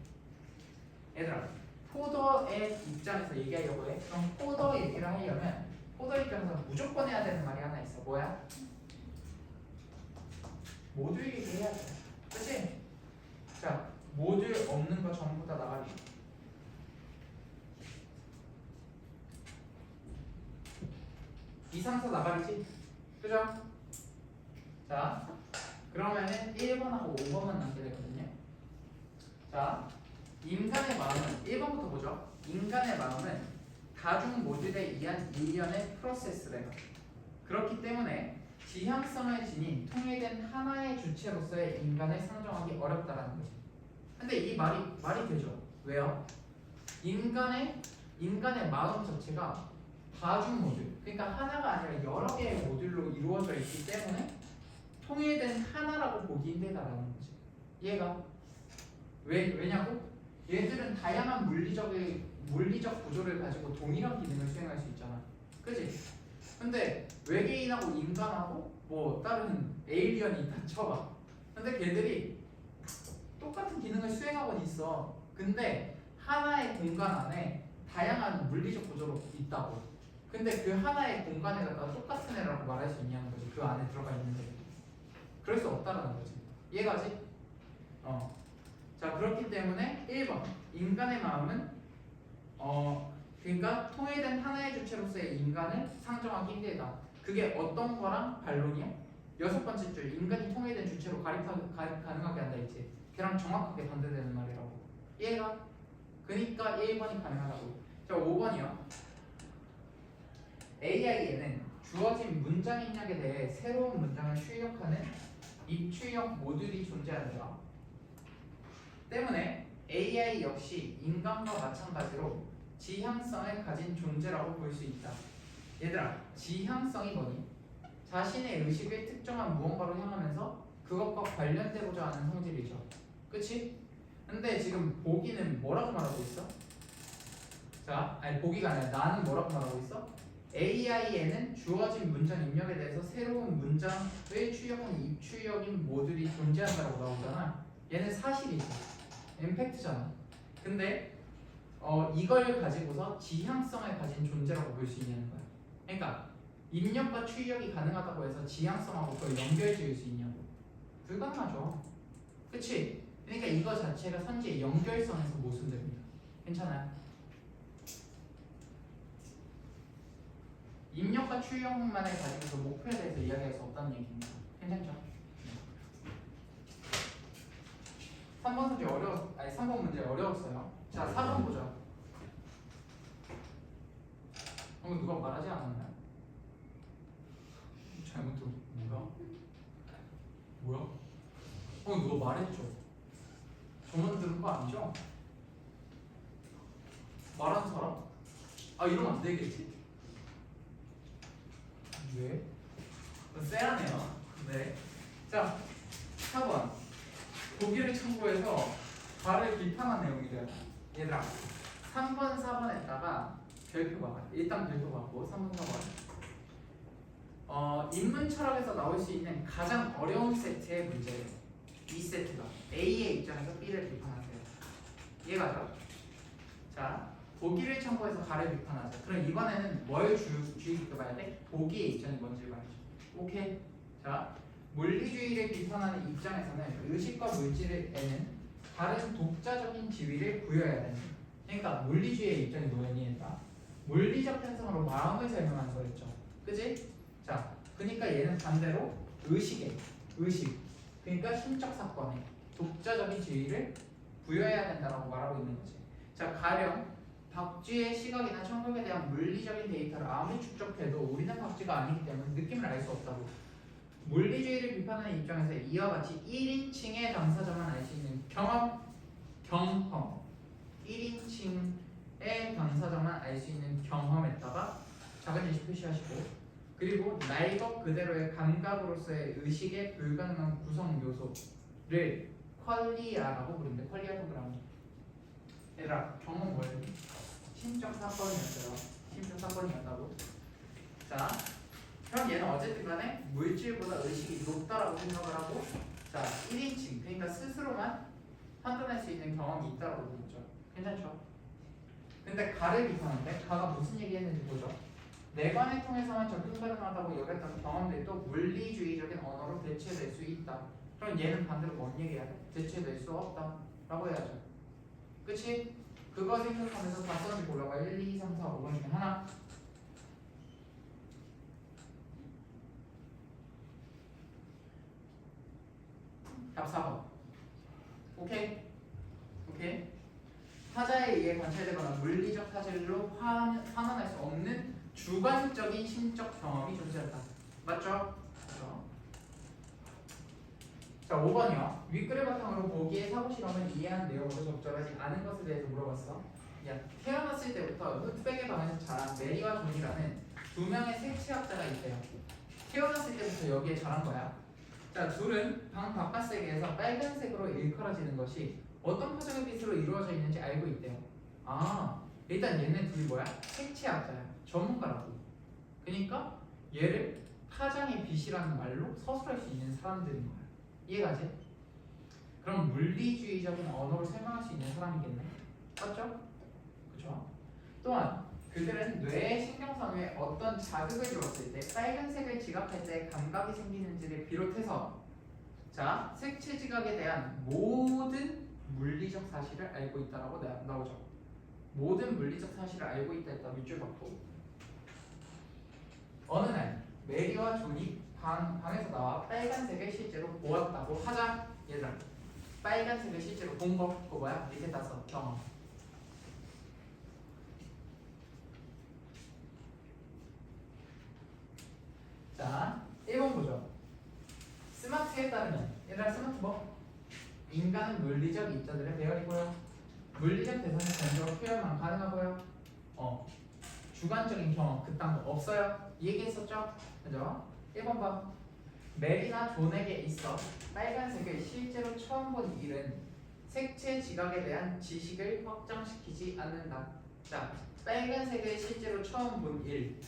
얘들아, 포더의 입장에서 얘기하려고 해. 그럼 포더 얘기를 하려면 포더 입장에서 무조건 해야 되는 말이 하나 있어. 뭐야? 모듈 얘기해야 돼. 그치? 자, 모듈 없는 거 전부 다 나가리. 이상서 나가리지? 그죠? 자, 그러면은 1번하고 5번만 남게 되거든요. 자, 인간의 마음은 1번부터 보죠. 인간의 마음은 다중 모듈에 의한 일련의 프로세스래요. 그렇기 때문에 지향성을 지닌 통일된 하나의 주체로서의 인간을 상정하기 어렵다라는 거지. 근데 이 말이 되죠. 왜요? 인간의 마음 자체가 다중 모듈, 그러니까 하나가 아니라 여러 개의 모듈로 이루어져 있기 때문에 통일된 하나라고 보기 힘들다라는 거지. 이해가? 왜냐고? 얘들은 다양한 물리적 구조를 가지고 동일한 기능을 수행할 수 있잖아. 그치? 근데 외계인하고 인간하고 뭐 다른 에일리언이 있다 쳐봐. 근데 걔들이 똑같은 기능을 수행하고 있어. 근데 하나의 공간 안에 다양한 물리적 구조로 있다고. 근데 그 하나의 공간에 갖다가 똑같은 애라고 말할 수 있냐는 거지. 그 안에 들어가 있는데. 그럴 수 없다라는 거지. 이해가지? 자, 그렇기 때문에 1번 인간의 마음은 그러니까 통일된 하나의 주체로서의 인간을 상정하기 힘들다. 그게 어떤 거랑 반론이야? 6번째 줄 인간이 통일된 주체로 가능하게 한다 했지. 걔랑 정확하게 반대되는 말이라고. 이해가? 그러니까 1번이 가능하다고. 자, 5번이요. AI에는 주어진 문장 입력에 대해 새로운 문장을 출력하는 입출력 모듈이 존재하느라 때문에 AI 역시 인간과 마찬가지로 지향성을 가진 존재라고 볼 수 있다. 얘들아, 지향성이 뭐니? 자신의 의식을 특정한 무언가로 향하면서 그것과 관련되고자 하는 성질이죠. 그치? 근데 지금 보기는 뭐라고 말하고 있어? 자, 아니 보기가 아니라 나는 뭐라고 말하고 있어? AI에는 주어진 문장 입력에 대해서 새로운 문장을 출력하는 입출력인 모듈이 존재한다고 나오잖아. 얘는 사실이지. 임팩트잖아. 근데 이걸 가지고서 지향성을 가진 존재라고 볼 수 있냐는 거야. 그러니까 입력과 출력이 가능하다고 해서 지향성하고 그걸 연결 지을 수 있냐고. 불가능하죠. 그치? 그러니까 이거 자체가 선지의 연결성에서 모순됩니다. 괜찮아요? 입력과 출력만을 가지고서 목표에 대해서 이야기할 수 없다는 얘기입니다. 괜찮죠? 3번 문제 3번 문제 어려웠어요. 자, 4번 보죠. 누가 말하지 않았나요? 잘못 들었 뭐야? 누가 말했죠? 저만 들은 거 아니죠? 말한 사람? 이러면 안 되겠지? 왜? 쎄하네요. 네. 자, 4번. 독일을 참고해서 발을 비판한 내용이래요. 얘들아, 3번, 4번에다가 별표 봐봐. 일단 별표 받고 3번, 4번. 인문 철학에서 나올 수 있는 가장 어려운 세트의 문제예요. 이 세트가 A의 입장에서 B를 비판하세요. 이해가죠? 자, 보기를 참고해서 가를 비판하자. 그럼 이번에는 뭘 주의 깊게 봐야 돼? 보기의 입장이 뭔지 봐야죠. 오케이. 자, 물리주의를 비판하는 입장에서는 의식과 물질에는 다른 독자적인 지위를 부여해야 된다. 그러니까 물리주의의 입장이 뭐였니까 물리적 현상으로 마음을 설명하는 거였죠. 그지? 자, 그러니까 얘는 반대로 의식, 그러니까 심적 사건에 독자적인 지위를 부여해야 된다고 말하고 있는 거지. 자, 가령 박쥐의 시각이나 청각에 대한 물리적인 데이터를 아무리 축적해도 우리는 박쥐가 아니기 때문에 느낌을 알 수 없다고. 물리주의를 비판하는 입장에서 이와 같이 1인칭의 당사자만 알 수 있는 경험 1인칭의 당사자만 알 수 있는 경험에다가 작은 예시 표시하시고, 그리고 날 것 그대로의 감각으로서의 의식의 불가능한 구성 요소를 퀄리아라고 부르는데, 퀄리아 동그라미. 얘들아, 경험 뭐였니? 심적 사건이었어요. 심적 사건이었다고. 자, 그럼 얘는 어쨌든 간에 물질보다 의식이 높다라고 생각을 하고, 자, 1인칭, 그러니까 스스로만 판단할 수 있는 경험이 있다라고 보겠죠. 괜찮죠? 근데 가를 비판하는데, 가가 무슨 얘기 했는지 보죠. 내관을 통해서만 접근 가능하다고 여겼던 경험들도 물리주의적인 언어로 대체될 수 있다. 그럼 얘는 반대로 뭔 얘기해야 돼? 대체될 수 없다 라고 해야죠. 그치? 그거 생각하면서 답변을 골라봐. 1, 2, 3, 4, 5번 중에 하나. 답 4번. 오케이? 오케이? 타자에 의해 관찰되거나 물리적 사실로 환원할 수 없는 주관적인 심적 경험이 존재한다. 맞죠? 그렇죠? 자, 5번이요. 윗글을 바탕으로 보기의 사고 실험을 이해한 내용으로 적절하지 않은 것에 대해서 물어봤어. 야, 태어났을 때부터 흑백의 방에서 자란 메리와 존이라는 두 명의 색채학자가 있대요. 태어났을 때부터 여기에 자란 거야. 자, 둘은 방 바깥 세계에서 빨간색으로 일컬어지는 것이 어떤 표정의 빛으로 이루어져 있는지 알고 있대요. 아, 일단 얘네 둘이 뭐야? 색채학자야. 전문가라고. 그러니까 얘를 타장의 빛이라는 말로 서술할 수 있는 사람들인 거야. 이해가지? 그럼 물리주의적인 언어로 설명할 수 있는 사람이겠네. 맞죠? 그쵸? 또한 그들은 뇌의 신경선에 어떤 자극을 주었을 때 빨간색을 지각할 때 감각이 생기는지를 비롯해서, 자, 색채 지각에 대한 모든 물리적 사실을 알고 있다라고 나오죠. 모든 물리적 사실을 알고 있다 했다. 밑줄 받고, 어느 날 메리와 존이 방에서 나와 빨간색을 실제로 보았다고 하자. 얘들아, 빨간색을 실제로 본 거 그거 뭐야? 밑에 따서 경험. 자, 1번 보죠. 스마트에 따르면, 얘들아 스마트 뭐? 인간은 물리적 입자들의 배열이고요. 물리적 대상의 전적으로 표현만 가능하고요. 주관적인 경험 그딴 거 없어요. 이 얘기했었죠? 그죠? 1번 봐. 메리나 존에게 있어 빨간색을 실제로 처음 본 일은 색채 지각에 대한 지식을 확장시키지 않는다. 자, 빨간색을 실제로 처음 본 일.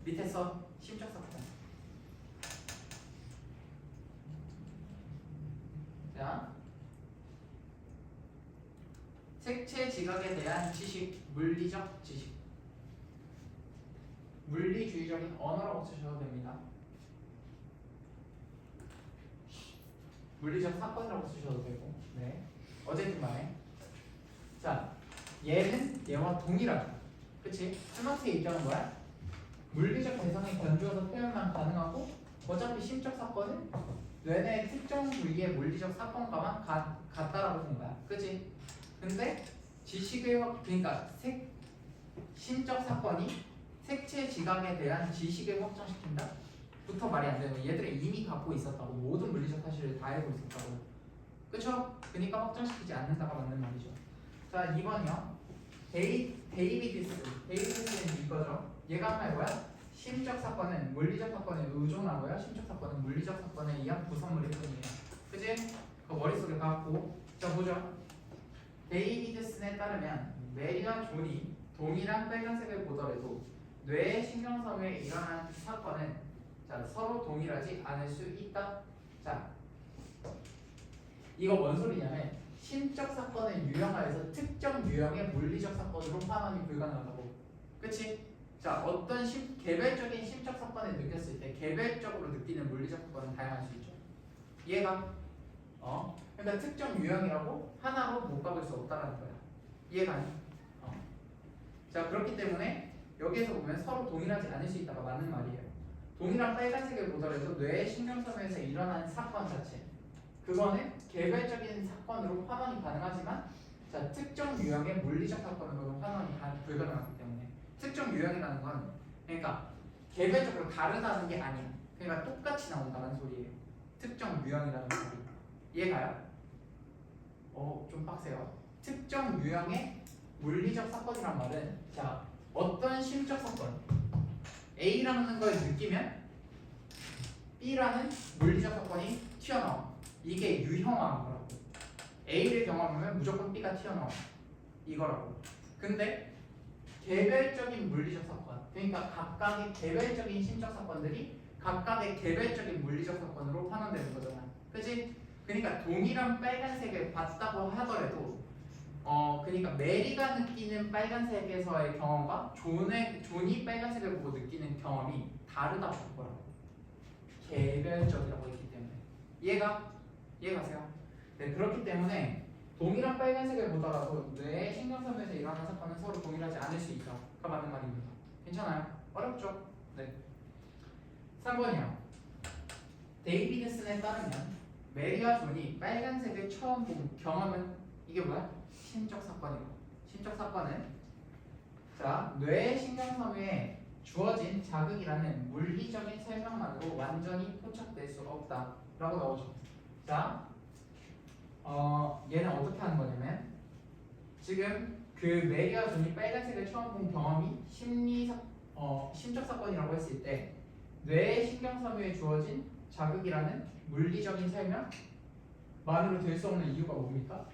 밑에서 심적 사건. 자, 색채 지각에 대한 지식, 물리적 지식. 물리주의적인 언어라고 쓰셔도 됩니다. 물리적 사건이라고 쓰셔도 되고. 네. 어쨌든 간에. 자, 얘는 얘와 동일하다. 그치? 스마트의 입장은 뭐야? 물리적 대상에 견주어서 표현만 가능하고, 어차피 심적 사건은 뇌내 특정 부위의 물리적 사건과만 같다라고 본 거야. 그치? 근데 지식을 그러니까 심적 사건이 색채 지각에 대한 지식을 확장시킨다? 부터 말이 안 되는 거야. 얘들은 이미 갖고 있었다고. 모든 물리적 사실을 다 알고 있었다고. 그쵸? 그러니까 확장시키지 않는다가 맞는 말이죠. 자, 2번이요. 데이비드스는 이거죠. 얘가 한 말 뭐야? 심적 사건은 물리적 사건에 의존하고요. 심적 사건은 물리적 사건에 의한 부산물일 뿐이에요. 그치? 그 머릿속에 갖고. 자, 보죠. 데이비드슨에 따르면 메리와 존이 동일한 빨간색을 보더라도 뇌의 신경섬에 일어난 사건은, 자, 서로 동일하지 않을 수 있다. 자, 이거 뭔 소리냐면 심적 사건의 유형화에서 특정 유형의 물리적 사건으로 환원이 불가능하다고. 그치? 자, 어떤 개별적인 심적 사건을 느꼈을 때 개별적으로 느끼는 물리적 사건은 다양할 수 있죠. 이해가? 그러니까 특정 유형이라고 하나로 못 박을 수 없다는 거야. 이해가니? 자, 그렇기 때문에 여기에서 보면 서로 동일하지 않을 수 있다가 맞는 말이에요. 동일한 빨간색을 보더라도 뇌의 신경섬에서 일어난 사건 자체, 그거는 개별적인 사건으로 환원이 가능하지만, 자, 특정 유형의 물리적 사건으로는 환원이 불가능하기 때문에, 특정 유형이라는 건 그러니까 개별적으로 다르다는 게 아니야. 그러니까 똑같이 나온다는 소리예요. 특정 유형이라는 소리. 이해가요? 좀 빡세요. 특정 유형의 물리적 사건이란 말은 자 어떤 심적 사건 A라는 걸 느끼면 B라는 물리적 사건이 튀어나와. 이게 유형화인 거라고. A를 경험하면 무조건 B가 튀어나와. 이거라고. 근데 개별적인 물리적 사건, 그러니까 각각의 개별적인 심적 사건들이 각각의 개별적인 물리적 사건으로 환원되는 거잖아. 그치? 그러니까 동일한 빨간색을 봤다고 하더라도 그러니까 메리가 느끼는 빨간색에서의 경험과 존이 빨간색을 보고 느끼는 경험이 다르다고 할 거라고. 개별적이라고 했기 때문에. 이해가세요? 네, 그렇기 때문에 동일한 빨간색을 보더라도 뇌의 신경섬유에서 일어나는 사건은 서로 동일하지 않을 수 있다가 맞는 말입니다. 괜찮아요? 어렵죠? 네. 3번이요. 데이비드슨에 따르면 메리와 존이 빨간색을 처음 본 경험은 이게 뭐야? 심적 사건이고. 심적 사건은 자 뇌의 신경섬유에 주어진 자극이라는 물리적인 설명만으로 완전히 포착될 수 없다라고 나오죠. 자, 얘는 어떻게 하는 거냐면 지금 그 메리와 존이 빨간색을 처음 본 경험이 심적 사건이라고 했을 때 뇌의 신경섬유에 주어진 자극이라는 물리적인 설명만으로 될 수 없는 이유가 뭡니까?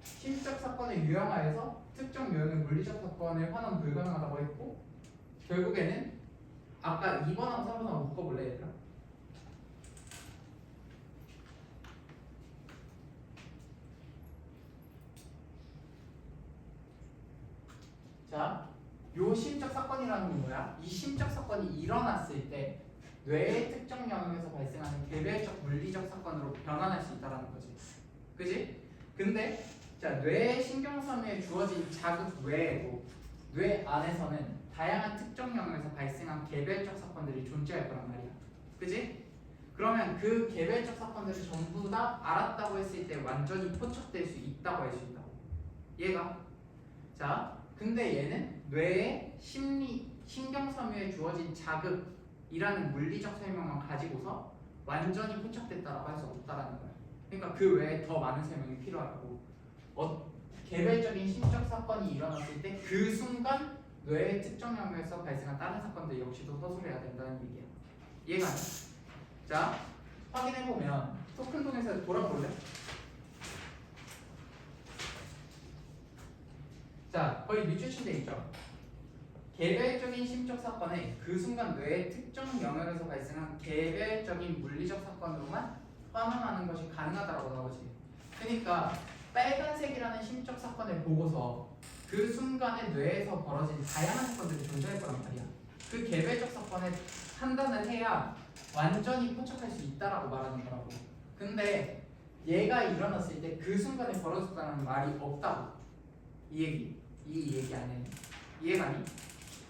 심적 사건을 유형화해서 특정 유형의 물리적 사건을 환원 불가능하다고 했고 결국에는 아까 2번하고 3번하고 묶어볼래 얘들아? 자, 요 심적 사건이라는 건 뭐야? 이 심적 사건이 일어났을 때 뇌의 특정 영역에서 발생하는 개별적 물리적 사건으로 변환할 수 있다는 거지. 그지? 근데 자, 뇌의 신경섬유에 주어진 자극 외에도 뇌 안에서는 다양한 특정 영역에서 발생한 개별적 사건들이 존재할 거란 말이야. 그지? 그러면 그 개별적 사건들을 전부 다 알았다고 했을 때 완전히 포착될 수 있다고 할 수 있다고. 얘가 자, 근데 얘는 뇌의 신경섬유에 주어진 자극이라는 물리적 설명만 가지고서 완전히 포착됐다라고 할 수 없다라는 거야. 그러니까 그 외에 더 많은 설명이 필요하고 개별적인 심적 사건이 일어났을 때 그 순간 뇌의 특정 영역에서 발생한 다른 사건들 역시도 허술해야 된다는 얘기야. 이해가 안 돼? 자, 확인해보면 토큰동에서 돌아볼래? 자, 거의 밑줄친데 있죠? 개별적인 심적 사건에 그 순간 뇌의 특정 영역에서 발생한 개별적인 물리적 사건으로만 환원하는 것이 가능하다고 나오지. 그러니까 빨간색이라는 심적 사건을 보고서 그 순간에 뇌에서 벌어진 다양한 사건들이 존재할 거란 말이야. 그 개별적 사건에 판단을 해야 완전히 포착할 수 있다라고 말하는 거라고. 근데 얘가 일어났을 때 그 순간에 벌어졌다는 말이 없다고. 이 얘기 안에 이해가니?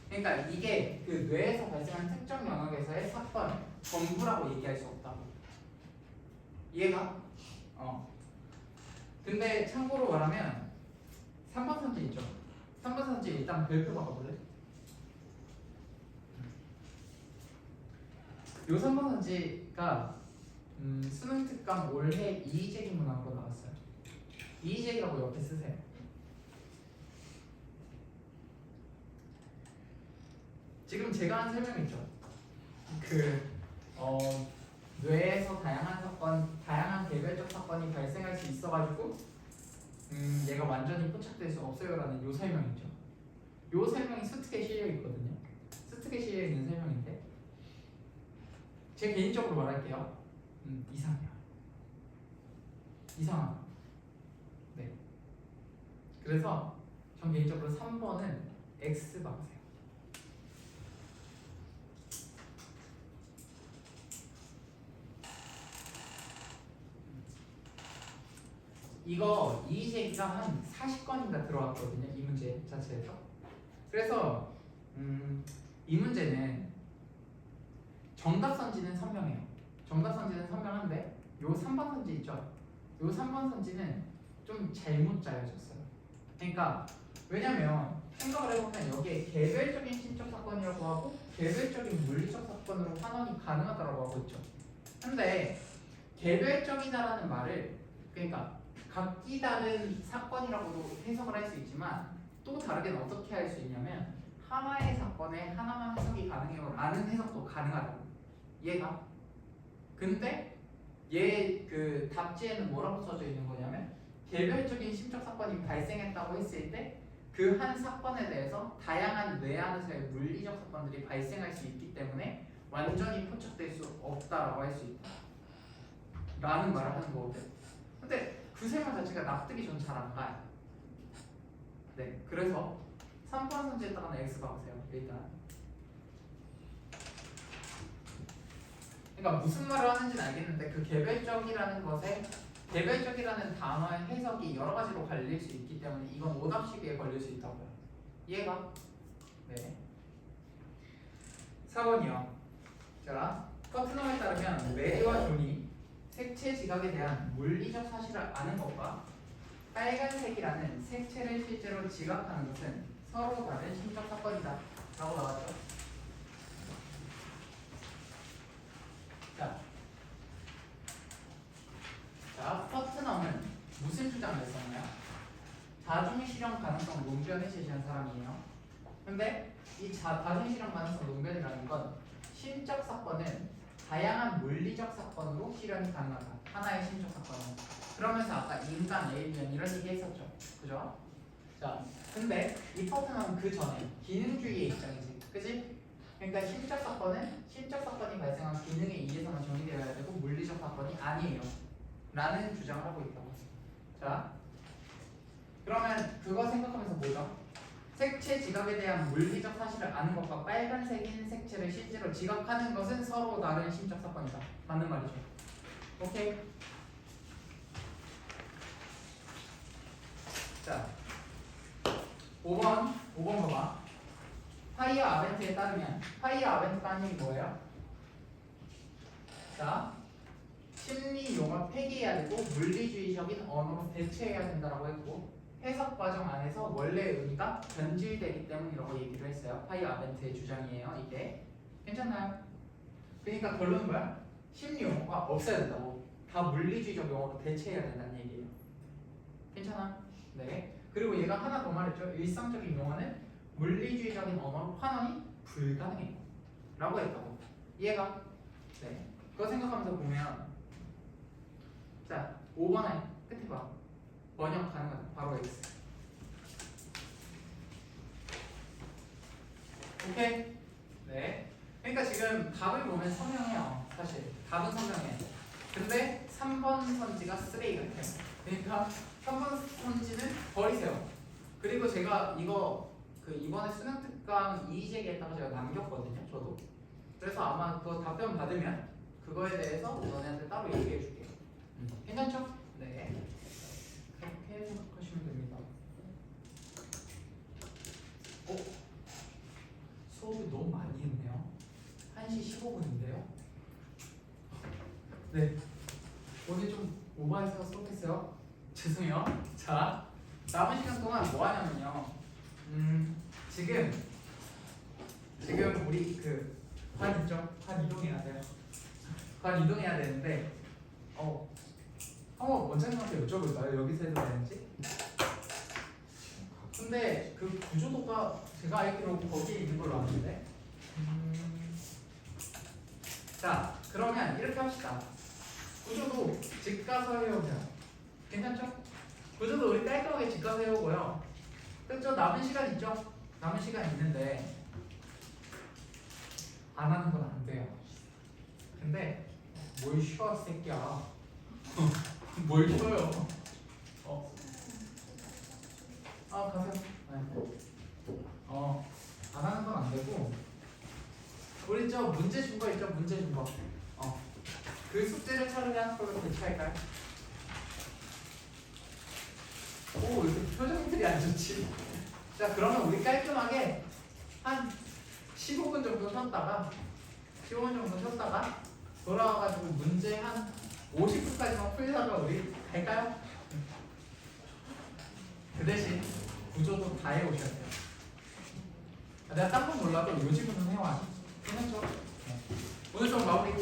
그러니까 이게 그 뇌에서 발생한 특정 영역에서의 사건 전부라고 얘기할 수 없다고. 이해가? 근데 참고로 말하면 3번 선지 있죠? 3번 선지 일단 별표 바꿔볼래? 요 3번 선지가 수능 특강 올해 이의제기 문항으로 나왔어요. 이의제기라고 옆에 쓰세요. 지금 제가 한 설명 있죠? 뇌에서 다양한 사건, 다양한 개별적 사건이 발생할 수 있어가지고 얘가 완전히 포착될 수 없어요라는 요 설명이죠. 요 설명이 스특에 실려 있거든요. 스특에 실려 있는 설명인데 제 개인적으로 말할게요. 이상해요. 이상하다. 네. 그래서 전 개인적으로 3번은 X 박으세요. 이거 이의제기가 한 40건인가 들어왔거든요. 이 문제 자체에서. 그래서 이 문제는 정답 선지는 선명해요. 정답 선지는 선명한데 요 3번 선지 있죠? 요 3번 선지는 좀 잘못 짜여졌어요. 그러니까 왜냐면 생각을 해보면 여기에 개별적인 심적 사건이라고 하고 개별적인 물리적 사건으로 환원이 가능하다고 하고 있죠. 근데 개별적이다라는 말을 그러니까 각기 다른 사건이라고도 해석을 할 수 있지만 또 다르게는 어떻게 할 수 있냐면 하나의 사건에 하나만 해석이 가능해요 라는 해석도 가능하다고. 얘가 근데 얘 그 답지에는 뭐라고 써져 있는 거냐면 개별적인 심적 사건이 발생했다고 했을 때 그 한 사건에 대해서 다양한 뇌 안에서의 물리적 사건들이 발생할 수 있기 때문에 완전히 포착될 수 없다라고 할 수 있다 라는 말을 하는 거거든. 근데 그 설명 자체가 납득이 전 잘 안 가요. 네, 그래서 3번 선지에다가는 X 박으세요 일단. 그러니까 무슨 말을 하는지는 알겠는데 그 개별적이라는 것에 개별적이라는 단어의 해석이 여러 가지로 갈릴 수 있기 때문에 이건 오답 시기에 걸릴 수 있다고요. 이해가? 네. 4번이요. 자, 퍼트넘에 따르면 메리와 존이 색채 지각에 대한 물리적 사실을 아는 것과 빨간색이라는 색채를 실제로 지각하는 것은 서로 다른 심적 사건이다 라고 나왔죠. 자, 퍼트넘은 무슨 주장을 했었나요? 다중 실현 가능성 논변을 제시한 사람이에요. 근데 이 다중 실현 가능성 논변이라는 건 심적 사건은 다양한 물리적 사건으로 실현이 가능하다. 하나의 심적 사건은. 그러면서 아까 인간, 에이리언 이런 얘기 했었죠. 그죠? 자, 근데 이 퍼트넘은 그 전에 기능주의의 입장이지. 그지? 그러니까 심적 사건은 심적 사건이 발생한 기능에 의해서만 정의되어야 되고 물리적 사건이 아니에요. 라는 주장을 하고 있다고. 자, 그러면 그거 생각하면서 뭐죠? 색채 지각에 대한 물리적 사실을 아는 것과 빨간색인 색채를 실제로 지각하는 것은 서로 다른 심적 사건이다. 맞는 말이죠. 오케이? 자, 5번 봐봐. 파이어 아벤트에 따르면 파이어 아벤트가 하는 얘기 뭐예요? 자, 심리 용어 폐기해야 되고 물리주의적인 언어로 대체해야 된다라고 했고 해석 과정 안에서 원래 의미가 변질되기 때문이라고 얘기를 했어요. 파이어 아벤트의 주장이에요. 이게 괜찮나요? 그러니까 결론은 뭐야? 심리 용어가 없어야 된다고. 다 물리주의적 용어로 대체해야 된다는 얘기예요. 괜찮아? 네. 그리고 얘가 하나 더 말했죠. 일상적인 용어는 물리주의적인 언어로 환원이 불가능해요. 라고 했다고. 이해가? 네. 그거 생각하면서 보면 자, 5번에 끝에 봐. 번역 가능하다. 바로 X. 오케이? 네. 그러니까 지금 답을 보면 선명해요. 사실 답은 선명해. 근데 3번 선지가 쓰레기 같아요. 그러니까 3번 선지는 버리세요. 그리고 제가 이거 그 이번에 수능 특강 이의제기했다가 제가 남겼거든요. 저도. 그래서 아마 그거 답변 받으면 그거에 대해서 너네한테 따로 얘기해 줄게요. 괜찮죠? 네. 그렇게 생각하시면 됩니다. 수업을 너무 많이 했네요. 1시 15분인데요. 네. 오늘 좀 오버해서 수업했어요. 죄송해요. 자, 남은 시간 동안 뭐 하냐면요. 지금 우리 그 관 있죠? 관 이동해야 돼요. 관 이동해야 되는데 한번 원장님한테 여쭤볼까요? 여기서 해도 되는지? 근데 그 구조도가 제가 알기로 거기에 있는 걸로 아는데 자, 그러면 이렇게 합시다. 구조도 집 가서 해오면 괜찮죠? 구조도 우리 깔끔하게 집 가서 해오고요. 그렇죠? 남은 시간 있죠? 남은 시간 있는데 안 하는 건 안 돼요. 근데 뭘 쉬어 새끼야. 뭘 쉬어요? 가세요. 네. 안 하는 건 안 되고 우리 저 문제 준 거 있죠? 문제 준 거. 그 숙제를 차르면 그걸로 대체할까요? 오, 이렇게 표정들이 안 좋지. 자, 그러면 우리 깔끔하게 한 15분 정도 쉬었다가 돌아와가지고 문제 한 50분까지만 풀다가 우리 갈까요? 그 대신 구조도 다 해오셔야 돼요. 내가 딴 건 몰라도 요즘은 해와요. 괜찮죠? 오늘 좀 마무리.